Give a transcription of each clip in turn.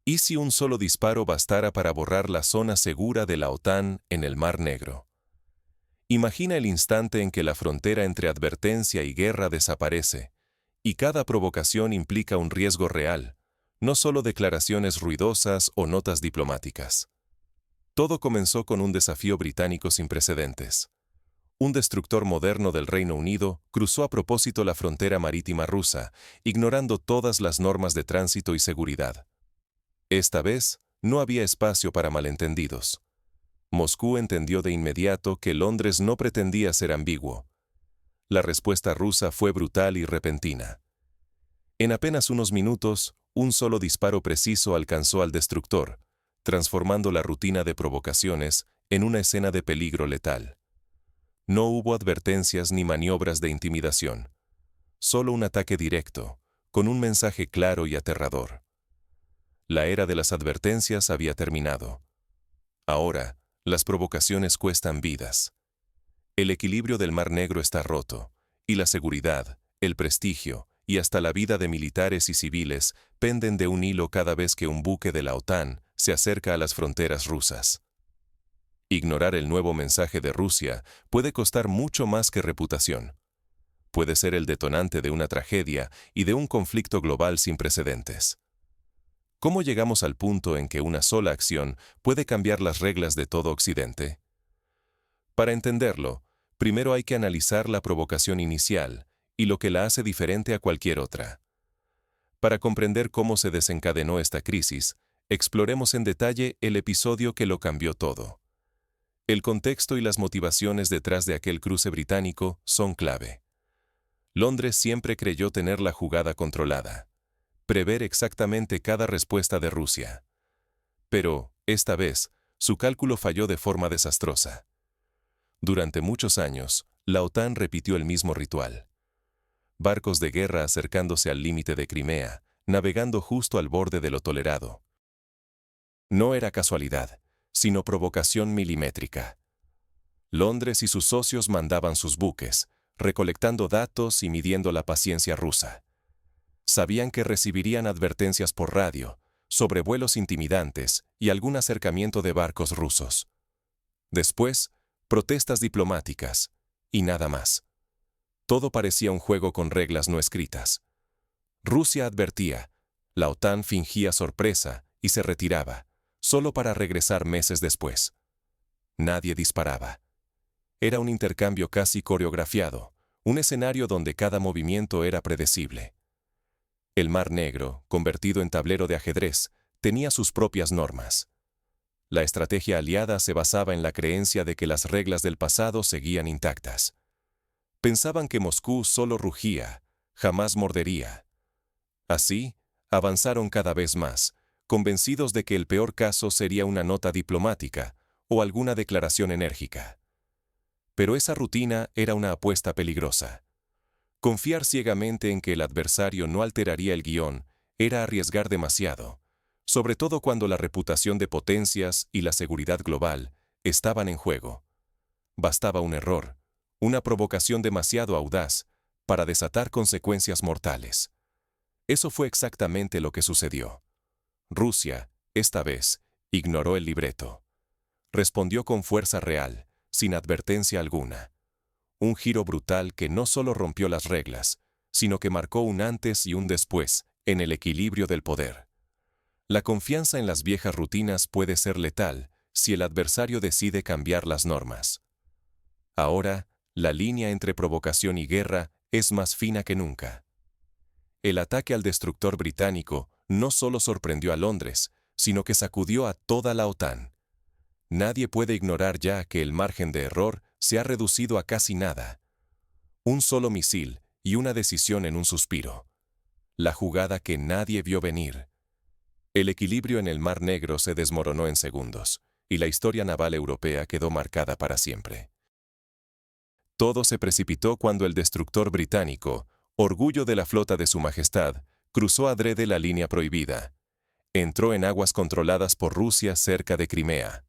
¿Y si un solo disparo bastara para borrar la zona segura de la OTAN en el Mar Negro? Imagina el instante en que la frontera entre advertencia y guerra desaparece, y cada provocación implica un riesgo real, no solo declaraciones ruidosas o notas diplomáticas. Todo comenzó con un desafío británico sin precedentes. Un destructor moderno del Reino Unido cruzó a propósito la frontera marítima rusa, ignorando todas las normas de tránsito y seguridad. Esta vez, no había espacio para malentendidos. Moscú entendió de inmediato que Londres no pretendía ser ambiguo. La respuesta rusa fue brutal y repentina. En apenas unos minutos, un solo disparo preciso alcanzó al destructor, transformando la rutina de provocaciones en una escena de peligro letal. No hubo advertencias ni maniobras de intimidación. Solo un ataque directo, con un mensaje claro y aterrador. La era de las advertencias había terminado. Ahora, las provocaciones cuestan vidas. El equilibrio del Mar Negro está roto, y la seguridad, el prestigio y hasta la vida de militares y civiles penden de un hilo cada vez que un buque de la OTAN se acerca a las fronteras rusas. Ignorar el nuevo mensaje de Rusia puede costar mucho más que reputación. Puede ser el detonante de una tragedia y de un conflicto global sin precedentes. ¿Cómo llegamos al punto en que una sola acción puede cambiar las reglas de todo Occidente? Para entenderlo, primero hay que analizar la provocación inicial y lo que la hace diferente a cualquier otra. Para comprender cómo se desencadenó esta crisis, exploremos en detalle el episodio que lo cambió todo. El contexto y las motivaciones detrás de aquel cruce británico son clave. Londres siempre creyó tener la jugada controlada, prever exactamente cada respuesta de Rusia. Pero, esta vez, su cálculo falló de forma desastrosa. Durante muchos años, la OTAN repitió el mismo ritual. Barcos de guerra acercándose al límite de Crimea, navegando justo al borde de lo tolerado. No era casualidad, sino provocación milimétrica. Londres y sus socios mandaban sus buques, recolectando datos y midiendo la paciencia rusa. Sabían que recibirían advertencias por radio, sobrevuelos intimidantes y algún acercamiento de barcos rusos. Después, protestas diplomáticas, y nada más. Todo parecía un juego con reglas no escritas. Rusia advertía, la OTAN fingía sorpresa y se retiraba, solo para regresar meses después. Nadie disparaba. Era un intercambio casi coreografiado, un escenario donde cada movimiento era predecible. El Mar Negro, convertido en tablero de ajedrez, tenía sus propias normas. La estrategia aliada se basaba en la creencia de que las reglas del pasado seguían intactas. Pensaban que Moscú solo rugía, jamás mordería. Así, avanzaron cada vez más, convencidos de que el peor caso sería una nota diplomática o alguna declaración enérgica. Pero esa rutina era una apuesta peligrosa. Confiar ciegamente en que el adversario no alteraría el guión era arriesgar demasiado, sobre todo cuando la reputación de potencias y la seguridad global estaban en juego. Bastaba un error, una provocación demasiado audaz, para desatar consecuencias mortales. Eso fue exactamente lo que sucedió. Rusia, esta vez, ignoró el libreto. Respondió con fuerza real, sin advertencia alguna. Un giro brutal que no solo rompió las reglas, sino que marcó un antes y un después en el equilibrio del poder. La confianza en las viejas rutinas puede ser letal si el adversario decide cambiar las normas. Ahora, la línea entre provocación y guerra es más fina que nunca. El ataque al destructor británico no solo sorprendió a Londres, sino que sacudió a toda la OTAN. Nadie puede ignorar ya que el margen de error se ha reducido a casi nada. Un solo misil y una decisión en un suspiro. La jugada que nadie vio venir. El equilibrio en el Mar Negro se desmoronó en segundos, y la historia naval europea quedó marcada para siempre. Todo se precipitó cuando el destructor británico, orgullo de la flota de Su Majestad, cruzó adrede la línea prohibida. Entró en aguas controladas por Rusia cerca de Crimea.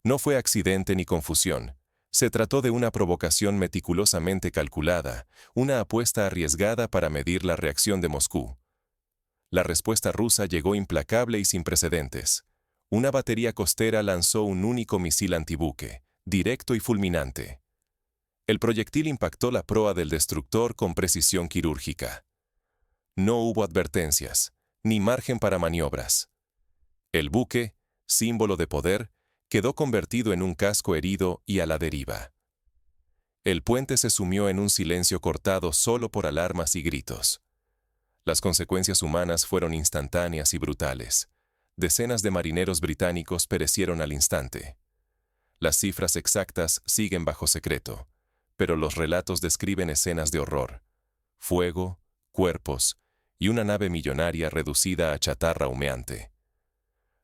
No fue accidente ni confusión. Se trató de una provocación meticulosamente calculada, una apuesta arriesgada para medir la reacción de Moscú. La respuesta rusa llegó implacable y sin precedentes. Una batería costera lanzó un único misil antibuque, directo y fulminante. El proyectil impactó la proa del destructor con precisión quirúrgica. No hubo advertencias, ni margen para maniobras. El buque, símbolo de poder, quedó convertido en un casco herido y a la deriva. El puente se sumió en un silencio cortado solo por alarmas y gritos. Las consecuencias humanas fueron instantáneas y brutales. Decenas de marineros británicos perecieron al instante. Las cifras exactas siguen bajo secreto, pero los relatos describen escenas de horror. Fuego, cuerpos y una nave millonaria reducida a chatarra humeante.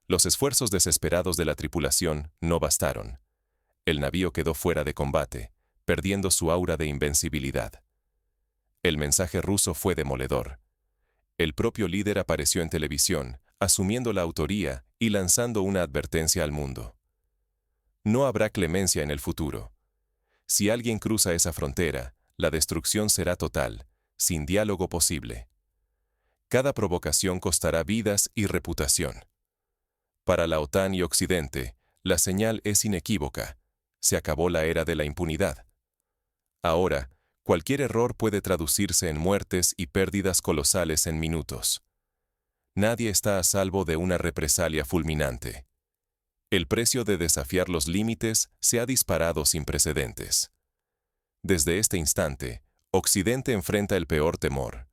Los esfuerzos desesperados de la tripulación no bastaron. El navío quedó fuera de combate, perdiendo su aura de invencibilidad. El mensaje ruso fue demoledor. El propio líder apareció en televisión, asumiendo la autoría y lanzando una advertencia al mundo. No habrá clemencia en el futuro. Si alguien cruza esa frontera, la destrucción será total, sin diálogo posible. Cada provocación costará vidas y reputación. Para la OTAN y Occidente, la señal es inequívoca. Se acabó la era de la impunidad. Ahora, cualquier error puede traducirse en muertes y pérdidas colosales en minutos. Nadie está a salvo de una represalia fulminante. El precio de desafiar los límites se ha disparado sin precedentes. Desde este instante, Occidente enfrenta el peor temor: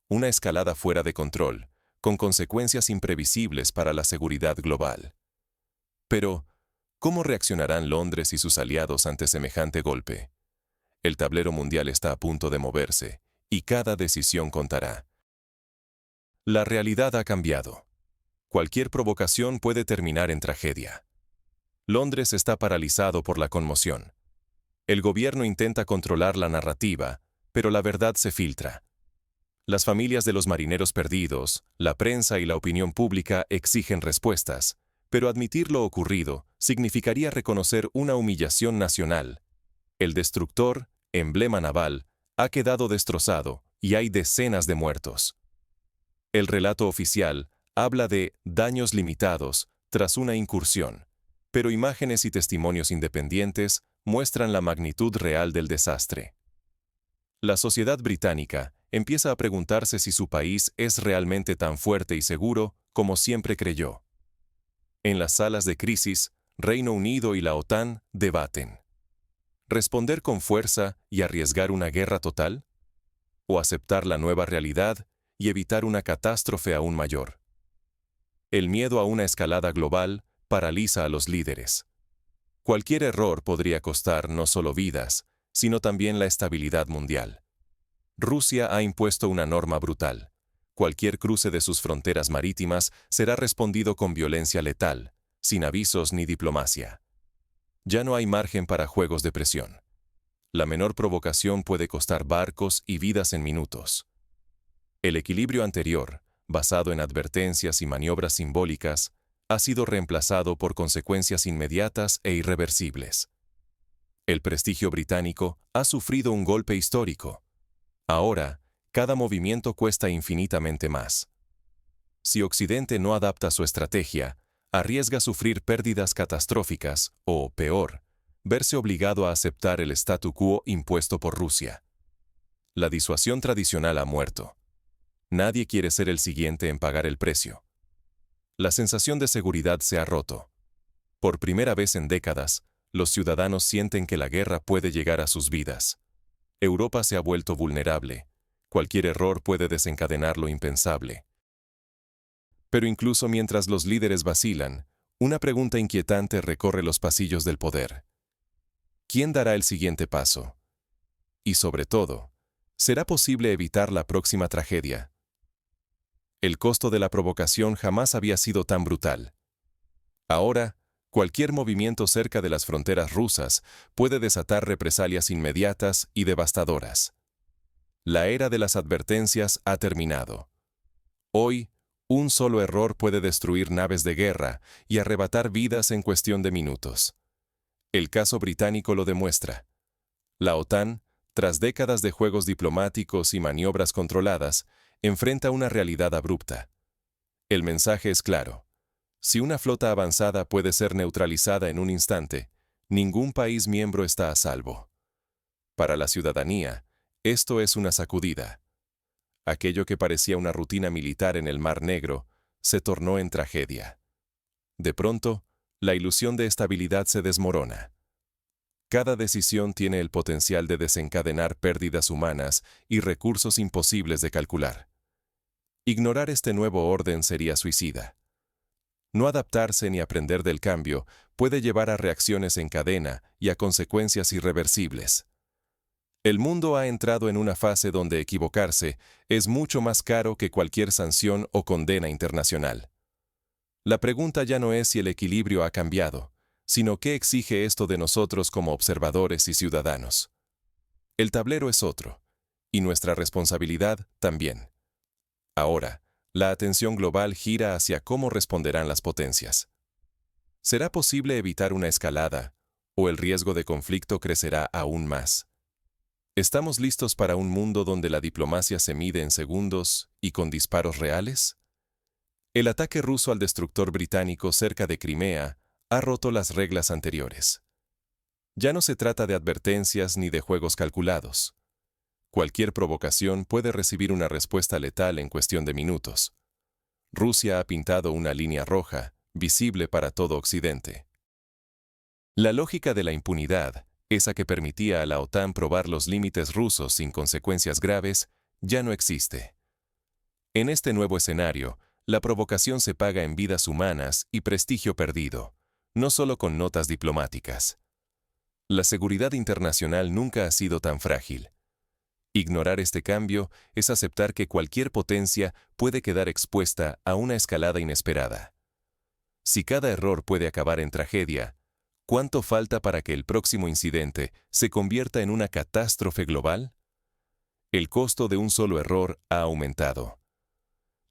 una escalada fuera de control, con consecuencias imprevisibles para la seguridad global. Pero, ¿cómo reaccionarán Londres y sus aliados ante semejante golpe? El tablero mundial está a punto de moverse, y cada decisión contará. La realidad ha cambiado. Cualquier provocación puede terminar en tragedia. Londres está paralizado por la conmoción. El gobierno intenta controlar la narrativa, pero la verdad se filtra. Las familias de los marineros perdidos, la prensa y la opinión pública exigen respuestas, pero admitir lo ocurrido significaría reconocer una humillación nacional. El destructor, emblema naval, ha quedado destrozado y hay decenas de muertos. El relato oficial habla de daños limitados tras una incursión, pero imágenes y testimonios independientes muestran la magnitud real del desastre. La sociedad británica empieza a preguntarse si su país es realmente tan fuerte y seguro como siempre creyó. En las salas de crisis, Reino Unido y la OTAN debaten. ¿Responder con fuerza y arriesgar una guerra total? ¿O aceptar la nueva realidad y evitar una catástrofe aún mayor? El miedo a una escalada global paraliza a los líderes. Cualquier error podría costar no solo vidas, sino también la estabilidad mundial. Rusia ha impuesto una norma brutal. Cualquier cruce de sus fronteras marítimas será respondido con violencia letal, sin avisos ni diplomacia. Ya no hay margen para juegos de presión. La menor provocación puede costar barcos y vidas en minutos. El equilibrio anterior, basado en advertencias y maniobras simbólicas, ha sido reemplazado por consecuencias inmediatas e irreversibles. El prestigio británico ha sufrido un golpe histórico. Ahora, cada movimiento cuesta infinitamente más. Si Occidente no adapta su estrategia, arriesga sufrir pérdidas catastróficas o, peor, verse obligado a aceptar el statu quo impuesto por Rusia. La disuasión tradicional ha muerto. Nadie quiere ser el siguiente en pagar el precio. La sensación de seguridad se ha roto. Por primera vez en décadas, los ciudadanos sienten que la guerra puede llegar a sus vidas. Europa se ha vuelto vulnerable. Cualquier error puede desencadenar lo impensable. Pero incluso mientras los líderes vacilan, una pregunta inquietante recorre los pasillos del poder. ¿Quién dará el siguiente paso? Y sobre todo, ¿será posible evitar la próxima tragedia? El costo de la provocación jamás había sido tan brutal. Ahora, cualquier movimiento cerca de las fronteras rusas puede desatar represalias inmediatas y devastadoras. La era de las advertencias ha terminado. Hoy, un solo error puede destruir naves de guerra y arrebatar vidas en cuestión de minutos. El caso británico lo demuestra. La OTAN, tras décadas de juegos diplomáticos y maniobras controladas, enfrenta una realidad abrupta. El mensaje es claro. Si una flota avanzada puede ser neutralizada en un instante, ningún país miembro está a salvo. Para la ciudadanía, esto es una sacudida. Aquello que parecía una rutina militar en el Mar Negro se tornó en tragedia. De pronto, la ilusión de estabilidad se desmorona. Cada decisión tiene el potencial de desencadenar pérdidas humanas y recursos imposibles de calcular. Ignorar este nuevo orden sería suicida. No adaptarse ni aprender del cambio puede llevar a reacciones en cadena y a consecuencias irreversibles. El mundo ha entrado en una fase donde equivocarse es mucho más caro que cualquier sanción o condena internacional. La pregunta ya no es si el equilibrio ha cambiado, sino qué exige esto de nosotros como observadores y ciudadanos. El tablero es otro, y nuestra responsabilidad también. Ahora, la atención global gira hacia cómo responderán las potencias. ¿Será posible evitar una escalada, o el riesgo de conflicto crecerá aún más? ¿Estamos listos para un mundo donde la diplomacia se mide en segundos y con disparos reales? El ataque ruso al destructor británico cerca de Crimea ha roto las reglas anteriores. Ya no se trata de advertencias ni de juegos calculados. Cualquier provocación puede recibir una respuesta letal en cuestión de minutos. Rusia ha pintado una línea roja, visible para todo Occidente. La lógica de la impunidad, esa que permitía a la OTAN probar los límites rusos sin consecuencias graves, ya no existe. En este nuevo escenario, la provocación se paga en vidas humanas y prestigio perdido, no solo con notas diplomáticas. La seguridad internacional nunca ha sido tan frágil. Ignorar este cambio es aceptar que cualquier potencia puede quedar expuesta a una escalada inesperada. Si cada error puede acabar en tragedia, ¿cuánto falta para que el próximo incidente se convierta en una catástrofe global? El costo de un solo error ha aumentado.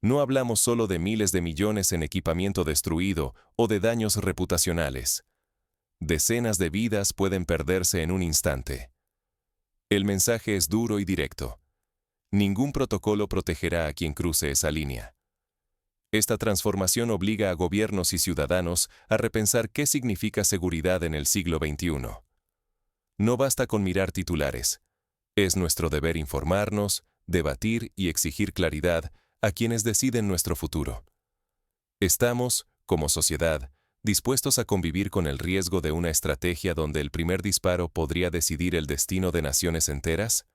No hablamos solo de miles de millones en equipamiento destruido o de daños reputacionales. Decenas de vidas pueden perderse en un instante. El mensaje es duro y directo. Ningún protocolo protegerá a quien cruce esa línea. Esta transformación obliga a gobiernos y ciudadanos a repensar qué significa seguridad en el siglo XXI. No basta con mirar titulares. Es nuestro deber informarnos, debatir y exigir claridad a quienes deciden nuestro futuro. Estamos, como sociedad, dispuestos a convivir con el riesgo de una estrategia donde el primer disparo podría decidir el destino de naciones enteras?